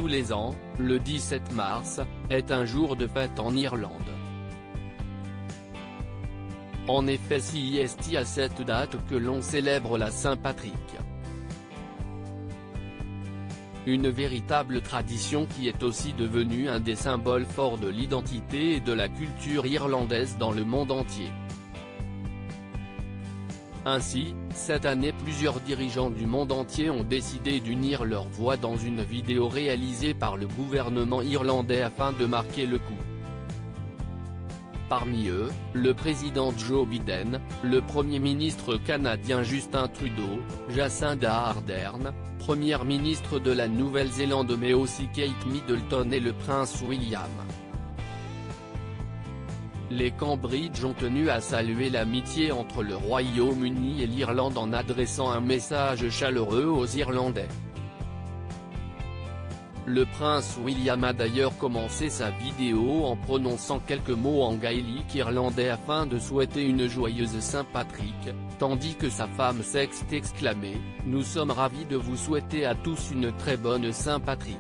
tous les ans, le 17 mars, est un jour de fête en Irlande. En effet, c'est à cette date que l'on célèbre la Saint-Patrick. Une véritable tradition qui est aussi devenue un des symboles forts de l'identité et de la culture irlandaise dans le monde entier. Ainsi, cette année plusieurs dirigeants du monde entier ont décidé d'unir leurs voix dans une vidéo réalisée par le gouvernement irlandais afin de marquer le coup. Parmi eux, le président Joe Biden, le Premier ministre canadien Justin Trudeau, Jacinda Ardern, Première ministre de la Nouvelle-Zélande mais aussi Kate Middleton et le prince William. Les Cambridge ont tenu à saluer l'amitié entre le Royaume-Uni et l'Irlande en adressant un message chaleureux aux Irlandais. Le prince William a d'ailleurs commencé sa vidéo en prononçant quelques mots en gaélique irlandais afin de souhaiter une joyeuse Saint-Patrick, tandis que sa femme Sexte exclamait « Nous sommes ravis de vous souhaiter à tous une très bonne Saint-Patrick ».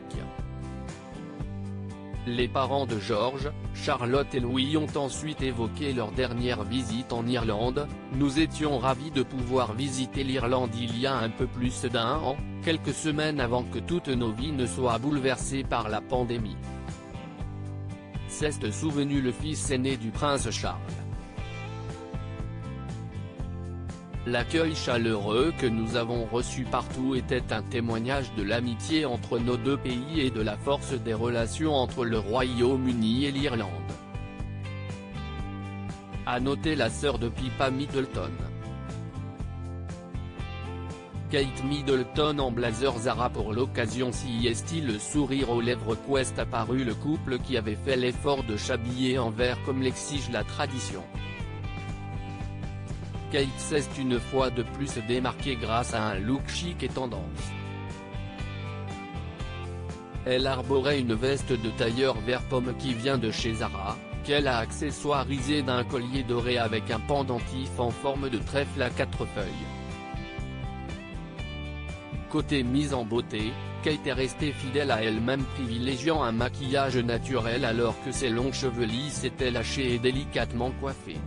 Les parents de George, Charlotte et Louis ont ensuite évoqué leur dernière visite en Irlande. « Nous étions ravis de pouvoir visiter l'Irlande il y a un peu plus d'un an, quelques semaines avant que toutes nos vies ne soient bouleversées par la pandémie ». S'est souvenu le fils aîné du prince Charles. L'accueil chaleureux que nous avons reçu partout était un témoignage de l'amitié entre nos deux pays et de la force des relations entre le Royaume-Uni et l'Irlande. A noter la sœur de Pippa Middleton. Kate Middleton en blazer Zara pour l'occasion. Si le sourire aux lèvres qu'est apparu le couple qui avait fait l'effort de s'habiller en vert comme l'exige la tradition. Kate s'est une fois de plus démarquée grâce à un look chic et tendance. Elle arborait une veste de tailleur vert pomme qui vient de chez Zara, qu'elle a accessoirisée d'un collier doré avec un pendentif en forme de trèfle à 4 feuilles. Côté mise en beauté, Kate est restée fidèle à elle-même, privilégiant un maquillage naturel alors que ses longs cheveux lisses étaient lâchés et délicatement coiffés.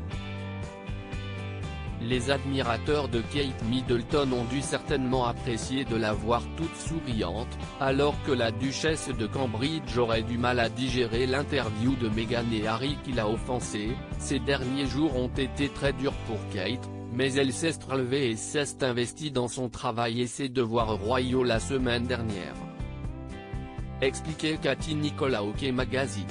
Les admirateurs de Kate Middleton ont dû certainement apprécier de la voir toute souriante, alors que la duchesse de Cambridge aurait du mal à digérer l'interview de Meghan et Harry qui l'a offensée. Ces derniers jours ont été très durs pour Kate, mais elle s'est relevée et s'est investie dans son travail et ses devoirs royaux la semaine dernière. Expliquait Cathy Nicolas au Quai Magazine.